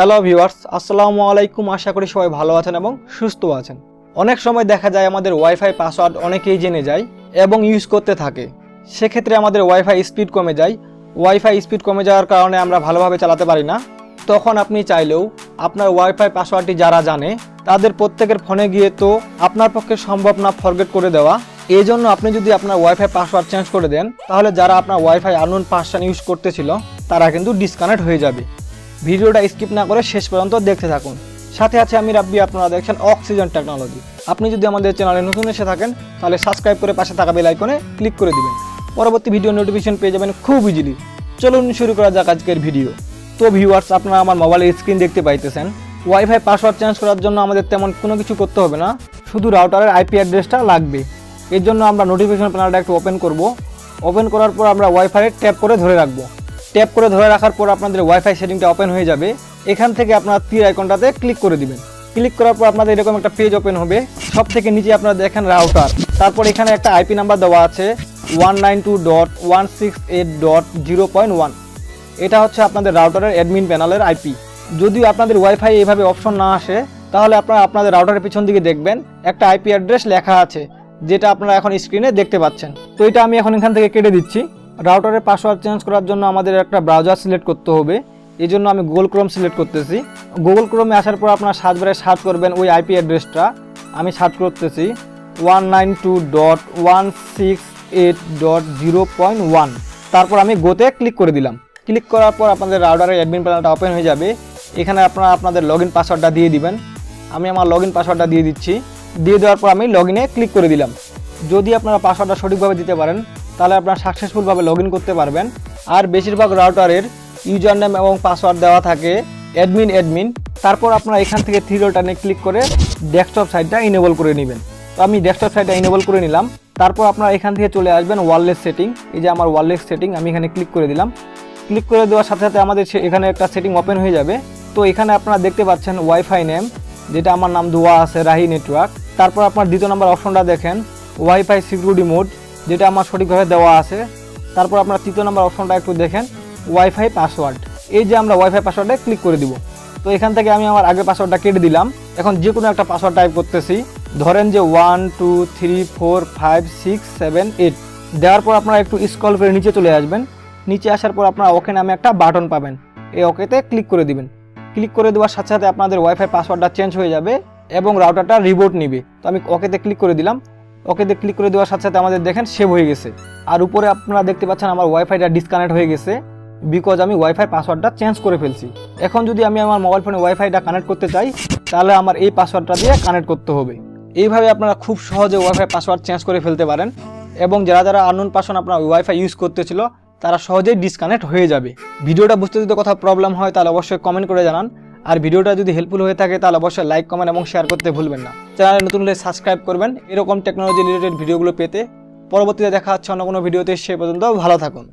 Hello viewers, আসসালামু আলাইকুম। আশা করি সবাই ভালো আছেন এবং সুস্থ আছেন। অনেক সময় দেখা যায় আমাদের ওয়াইফাই পাসওয়ার্ড অনেকেই জেনে যায় এবং ইউজ করতে থাকে। সেক্ষেত্রে আমাদের ওয়াইফাই স্পিড কমে যায়। ওয়াইফাই স্পিড কমে যাওয়ার কারণে আমরা ভালোভাবে চালাতে পারি না। তখন আপনি চাইলেও আপনার ওয়াইফাই পাসওয়ার্ডটি যারা জানে তাদের প্রত্যেকের ফোনে গিয়ে তো আপনার পক্ষে সম্ভব না ফরগেট করে দেওয়া। এই জন্য আপনি যদি আপনার ওয়াইফাই পাসওয়ার্ড চেঞ্জ করে দেন, তাহলে যারা আপনার ওয়াইফাই আননোন পারসন ইউজ করতেছিল তারা কিন্তু ডিসকানেক্ট হয়ে যাবে। ভিডিওটা স্কিপ না করে শেষ পর্যন্ত দেখতে থাকুন। সাথে আছে আমি রাব্বি, আপনারা দেখছেন অক্সিজেন টেকনোলজি। আপনি যদি আমাদের চ্যানেলে নতুন এসে থাকেন তাহলে সাবস্ক্রাইব করে পাশে থাকা বেল আইকনে ক্লিক করে দিবেন। পরবর্তী ভিডিও নোটিফিকেশন পেয়ে যাবেন খুব ইজিলি। চলুন শুরু করা যাক আজকের ভিডিও। তো ভিউয়ার্স, আপনারা আমার মোবাইলের স্ক্রিন দেখতে পাইতেছেন। ওয়াইফাই পাসওয়ার্ড চেঞ্জ করার জন্য আমাদের তেমন কোনো কিছু করতে হবে না, শুধু রাউটারের আইপি অ্যাড্রেসটা লাগবে। এর জন্য আমরা নোটিফিকেশন প্যানেলটা একটু ওপেন করব। ওপেন করার পর আমরা ওয়াইফাই ট্যাপ করে ধরে রাখবো। ট্যাপ করে ধরে রাখার পর আপনাদের ওয়াইফাই সেটিংটা ওপেন হয়ে যাবে। এখান থেকে আপনারা তীর আইকনটাতে ক্লিক করে দিবেন। ক্লিক করার পর আপনাদের এরকম একটা পেজ ওপেন হবে। সব থেকে নিচে আপনারা দেখেন রাউটার, তারপর এখানে একটা আইপি নাম্বার দেওয়া আছে 192.168.0.1। এটা হচ্ছে আপনাদের রাউটারের অ্যাডমিন প্যানেলের আইপি। যদিও আপনাদের ওয়াইফাই এইভাবে অপশন না আসে, তাহলে আপনারা আপনাদের রাউটারের পিছন দিকে দেখবেন একটা আইপি অ্যাড্রেস লেখা আছে, যেটা আপনারা এখন স্ক্রিনে দেখতে পাচ্ছেন। তো এটা আমি এখন এখান থেকে কেটে দিচ্ছি। রাউটারের পাসওয়ার্ড চেঞ্জ করার জন্য আমাদের একটা ব্রাউজার সিলেক্ট করতে হবে। এই জন্য আমি গুগল ক্রোম সিলেক্ট করতেছি। গুগল ক্রোমে আসার পর আপনার সার্চ বারে সার্চ করবেন ওই আইপি অ্যাড্রেসটা। আমি সার্চ করতেছি 192.168.0.1। তারপর আমি গোতে ক্লিক করে দিলাম। ক্লিক করার পর আপনাদের রাউটারের অ্যাডমিন প্যানেলটা ওপেন হয়ে যাবে। এখানে আপনারা আপনাদের লগইন পাসওয়ার্ডটা দিয়ে দিবেন। আমি আমার লগইন পাসওয়ার্ডটা দিয়ে দিচ্ছি। দিয়ে দেওয়ার পর আমি লগইনে ক্লিক করে দিলাম। যদি আপনারা পাসওয়ার্ডটা সঠিকভাবে দিতে পারেন তাহলে আপনারা সাকসেসফুলভাবে লগইন করতে পারবেন। আর বেশিরভাগ রাউটারের ইউজার নেম এবং পাসওয়ার্ড দেওয়া থাকে অ্যাডমিন। তারপর আপনারা এখান থেকে থ্রি ডট টানে ক্লিক করে ডেস্কটপ সাইটটা ইনেবল করে নেবেন। তো আমি ডেস্কটপ সাইটটা ইনেবল করে নিলাম। তারপর আপনারা এখান থেকে চলে আসবেন ওয়্যারলেস সেটিং। এই যে আমার ওয়্যারলেস সেটিং, আমি এখানে ক্লিক করে দিলাম। ক্লিক করে দেওয়ার সাথে সাথে আমাদের এখানে একটা সেটিং ওপেন হয়ে যাবে। তো এখানে আপনারা দেখতে পাচ্ছেন ওয়াইফাই নেম, যেটা আমার নাম দেওয়া আছে রাহি নেটওয়ার্ক। তারপর আপনার দ্বিতীয় নম্বর অপশনটা দেখেন ওয়াইফাই সিকিউরিটি মোড, যেটা আমার সঠিকভাবে দেওয়া আছে। তারপর আপনার তৃতীয় নম্বর অপশনটা একটু দেখেন ওয়াইফাই পাসওয়ার্ড। এই যে আমরা ওয়াইফাই পাসওয়ার্ডে ক্লিক করে দিব। তো এখান থেকে আমি আমার আগের পাসওয়ার্ডটা কেটে দিলাম। এখন যে কোনো একটা পাসওয়ার্ড টাইপ করতেছি। ধরেন যে 1 2 3 4 5 6 7 8 দেওয়ার পর আপনারা একটু স্ক্রল করে নিচে চলে আসবেন। নিচে আসার পর আপনারা ওকে নামে একটা বাটন পাবেন, এই ওকেতে ক্লিক করে দিবেন। ক্লিক করে দেওয়ার সাথে সাথে আপনাদের ওয়াইফাই পাসওয়ার্ডটা চেঞ্জ হয়ে যাবে এবং রাউটারটা রিবোট নিবে। তো আমি ওকেতে ক্লিক করে দিলাম। ওকেতে ক্লিক করে দেওয়ার সাথে সাথে আমাদের দেখেন সেভ হয়ে গেছে। আর উপরে আপনারা দেখতে পাচ্ছেন আমার ওয়াইফাইটা ডিসকানেক্ট হয়ে গেছে, বিকজ আমি ওয়াইফাই পাসওয়ার্ডটা চেঞ্জ করে ফেলছি। এখন যদি আমি আমার মোবাইল ফোনে ওয়াইফাইটা কানেক্ট করতে চাই তাহলে আমার এই পাসওয়ার্ডটা দিয়ে কানেক্ট করতে হবে। এইভাবে আপনারা খুব সহজে ওয়াইফাই পাসওয়ার্ড চেঞ্জ করে ফেলতে পারেন এবং যারা যারা আননোন পারসন আপনার ওয়াইফাই ইউজ করতেছিল তারা সহজেই ডিসকানেক্ট হয়ে যাবে। ভিডিওটা বুঝতে যদি কোথাও প্রবলেম হয় তাহলে অবশ্যই কমেন্ট করে জানান। আর ভিডিওটা যদি হেল্পফুল হয়ে থাকে তাহলে অবশ্যই লাইক, কমেন্ট এবং শেয়ার করতে ভুলবেন না। চ্যানেলে নতুন হলে সাবস্ক্রাইব করবেন এরকম টেকনোলজি রিলেটেড ভিডিওগুলো পেতে। পরবর্তীতে দেখা হচ্ছে অন্য কোনো ভিডিওতে। সে পর্যন্ত ভালো থাকুন।